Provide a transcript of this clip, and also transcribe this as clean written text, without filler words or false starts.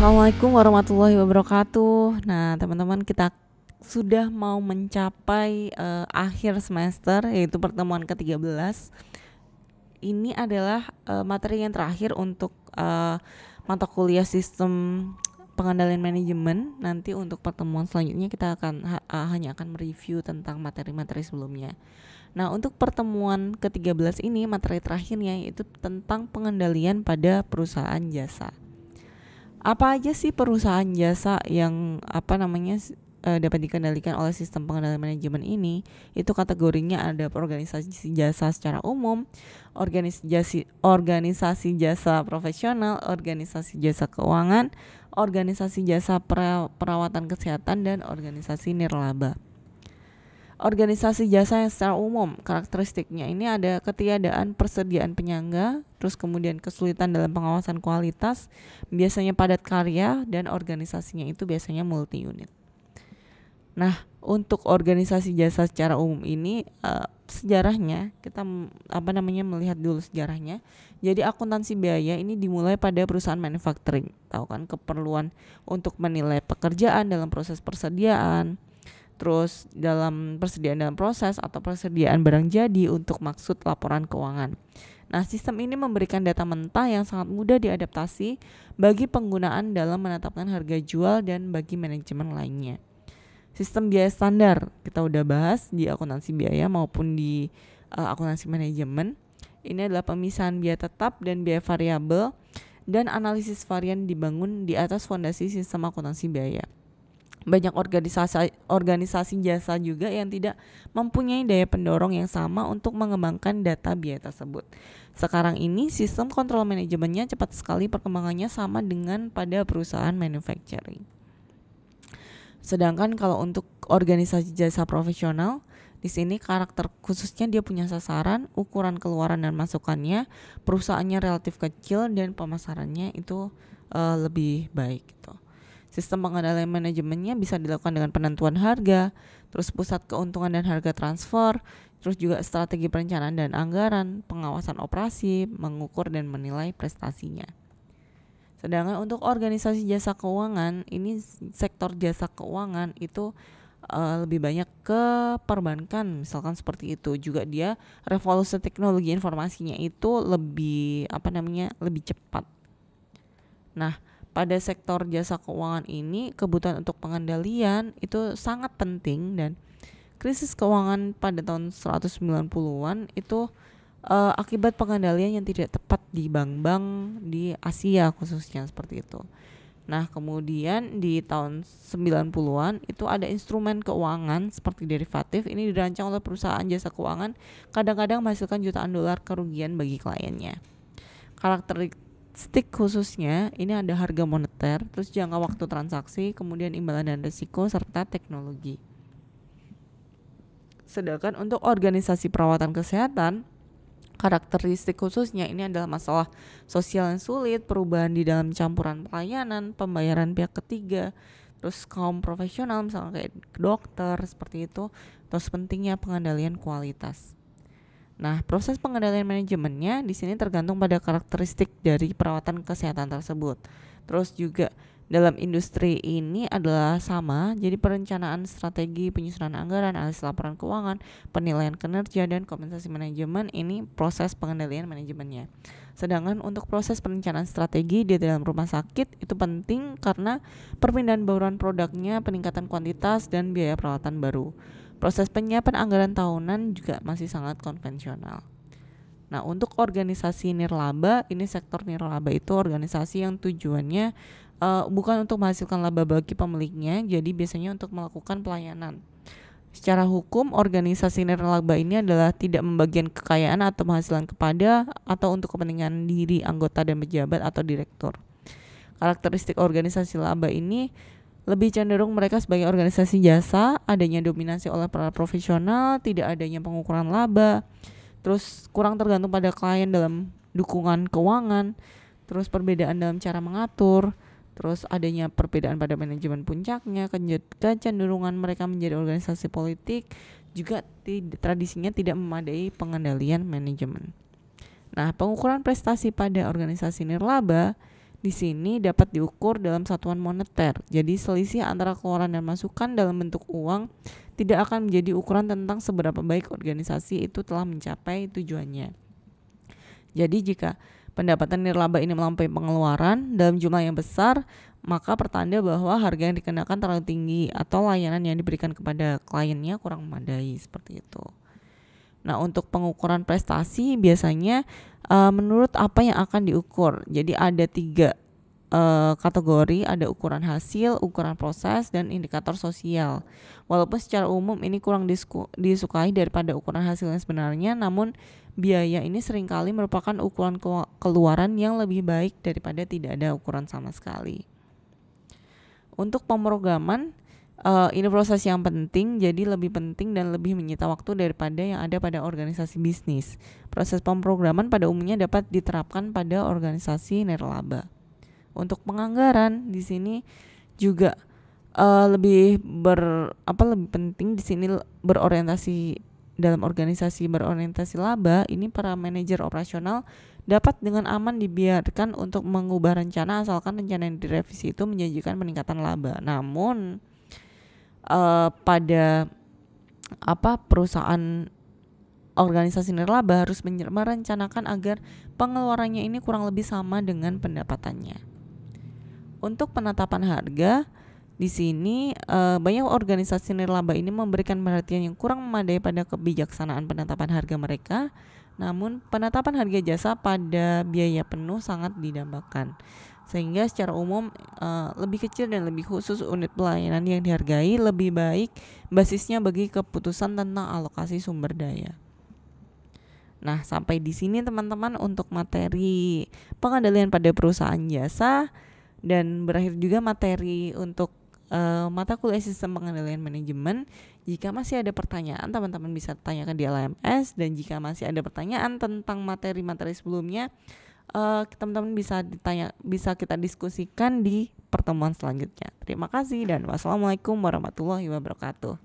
Assalamualaikum warahmatullahi wabarakatuh. Nah, teman-teman, kita sudah mau mencapai akhir semester, yaitu pertemuan ke-13. Ini adalah materi yang terakhir untuk mata kuliah sistem pengendalian manajemen. Nanti untuk pertemuan selanjutnya kita akan hanya akan mereview tentang materi-materi sebelumnya. Nah, untuk pertemuan ke-13 ini materi terakhirnya yaitu tentang pengendalian pada perusahaan jasa. Apa aja sih perusahaan jasa yang dapat dikendalikan oleh sistem pengendalian manajemen ini? Itu kategorinya ada organisasi jasa secara umum, organisasi jasa profesional, organisasi jasa keuangan, organisasi jasa perawatan kesehatan, dan organisasi nirlaba. Organisasi jasa yang secara umum, karakteristiknya ini ada ketiadaan persediaan penyangga, terus kemudian kesulitan dalam pengawasan kualitas, biasanya padat karya, dan organisasinya itu biasanya multi unit. Nah, untuk organisasi jasa secara umum ini sejarahnya kita melihat dulu sejarahnya. Jadi akuntansi biaya ini dimulai pada perusahaan manufacturing, tahu kan, keperluan untuk menilai pekerjaan dalam proses persediaan, terus dalam persediaan dalam proses atau persediaan barang jadi untuk maksud laporan keuangan. Nah, sistem ini memberikan data mentah yang sangat mudah diadaptasi bagi penggunaan dalam menetapkan harga jual dan bagi manajemen lainnya. Sistem biaya standar kita udah bahas di akuntansi biaya maupun di akuntansi manajemen. Ini adalah pemisahan biaya tetap dan biaya variabel, dan analisis varian dibangun di atas fondasi sistem akuntansi biaya. Banyak organisasi jasa juga yang tidak mempunyai daya pendorong yang sama untuk mengembangkan data biaya tersebut. Sekarang ini sistem kontrol manajemennya cepat sekali perkembangannya, sama dengan pada perusahaan manufacturing. Sedangkan kalau untuk organisasi jasa profesional, di sini karakter khususnya dia punya sasaran, ukuran keluaran dan masukannya, perusahaannya relatif kecil, dan pemasarannya itu lebih baik gitu. Sistem pengendalian manajemennya bisa dilakukan dengan penentuan harga, terus pusat keuntungan dan harga transfer, terus juga strategi perencanaan dan anggaran, pengawasan operasi, mengukur dan menilai prestasinya. Sedangkan untuk organisasi jasa keuangan, ini sektor jasa keuangan itu lebih banyak ke perbankan, misalkan seperti itu. Juga dia revolusi teknologi informasinya itu lebih lebih cepat. Nah, pada sektor jasa keuangan ini kebutuhan untuk pengendalian itu sangat penting, dan krisis keuangan pada tahun 190-an itu akibat pengendalian yang tidak tepat di bank-bank di Asia khususnya seperti itu. Nah, kemudian di tahun 90-an itu ada instrumen keuangan seperti derivatif. Ini dirancang oleh perusahaan jasa keuangan, kadang-kadang menghasilkan jutaan dolar kerugian bagi kliennya. Karakteristik khususnya ini ada harga moneter, terus jangka waktu transaksi, kemudian imbalan dan risiko, serta teknologi. Sedangkan untuk organisasi perawatan kesehatan, karakteristik khususnya ini adalah masalah sosial yang sulit, perubahan di dalam campuran pelayanan, pembayaran pihak ketiga, terus kaum profesional misalnya kayak dokter seperti itu, terus pentingnya pengendalian kualitas. Nah, proses pengendalian manajemennya di sini tergantung pada karakteristik dari perawatan kesehatan tersebut. Terus juga dalam industri ini adalah sama, jadi perencanaan strategi, penyusunan anggaran, analisis laporan keuangan, penilaian kinerja, dan kompensasi manajemen, ini proses pengendalian manajemennya. Sedangkan untuk proses perencanaan strategi di dalam rumah sakit itu penting karena perpindahan bauran produknya, peningkatan kuantitas, dan biaya perawatan baru. Proses penyiapan anggaran tahunan juga masih sangat konvensional. Nah, untuk organisasi nirlaba, ini sektor nirlaba itu organisasi yang tujuannya bukan untuk menghasilkan laba bagi pemiliknya, jadi biasanya untuk melakukan pelayanan. Secara hukum, organisasi nirlaba ini adalah tidak membagikan kekayaan atau penghasilan kepada atau untuk kepentingan diri anggota dan pejabat atau direktur. Karakteristik organisasi laba ini lebih cenderung mereka sebagai organisasi jasa, adanya dominasi oleh para profesional, tidak adanya pengukuran laba, terus kurang tergantung pada klien dalam dukungan keuangan, terus perbedaan dalam cara mengatur, terus adanya perbedaan pada manajemen puncaknya, kecenderungan mereka menjadi organisasi politik, juga tradisinya tidak memadai pengendalian manajemen. Nah, pengukuran prestasi pada organisasi nirlaba di sini dapat diukur dalam satuan moneter. Jadi selisih antara keluaran dan masukan dalam bentuk uang tidak akan menjadi ukuran tentang seberapa baik organisasi itu telah mencapai tujuannya. Jadi jika pendapatan nirlaba ini melampaui pengeluaran dalam jumlah yang besar, maka pertanda bahwa harga yang dikenakan terlalu tinggi atau layanan yang diberikan kepada kliennya kurang memadai, seperti itu. Nah, untuk pengukuran prestasi biasanya menurut apa yang akan diukur. Jadi ada 3 kategori, ada ukuran hasil, ukuran proses, dan indikator sosial. Walaupun secara umum ini kurang disukai daripada ukuran hasil yang sebenarnya, namun biaya ini seringkali merupakan ukuran keluaran yang lebih baik daripada tidak ada ukuran sama sekali. Untuk pemrograman, ini proses yang penting, jadi lebih penting dan lebih menyita waktu daripada yang ada pada organisasi bisnis. Proses pemrograman pada umumnya dapat diterapkan pada organisasi nirlaba. Untuk penganggaran di sini juga lebih penting di sini berorientasi dalam organisasi berorientasi laba. Ini para manajer operasional dapat dengan aman dibiarkan untuk mengubah rencana asalkan rencana yang direvisi itu menjanjikan peningkatan laba. Namun pada perusahaan organisasi nirlaba harus merencanakan agar pengeluarannya ini kurang lebih sama dengan pendapatannya. Untuk penetapan harga, di sini banyak organisasi nirlaba ini memberikan perhatian yang kurang memadai pada kebijaksanaan penetapan harga mereka. Namun penetapan harga jasa pada biaya penuh sangat didambakan, sehingga secara umum lebih kecil dan lebih khusus unit pelayanan yang dihargai lebih baik basisnya bagi keputusan tentang alokasi sumber daya. Nah, sampai di sini teman-teman untuk materi pengendalian pada perusahaan jasa, dan berakhir juga materi untuk mata kuliah sistem pengendalian manajemen. Jika masih ada pertanyaan, teman-teman bisa tanyakan di LMS, dan jika masih ada pertanyaan tentang materi-materi sebelumnya, teman-teman bisa kita diskusikan di pertemuan selanjutnya. Terima kasih dan wassalamualaikum warahmatullahi wabarakatuh.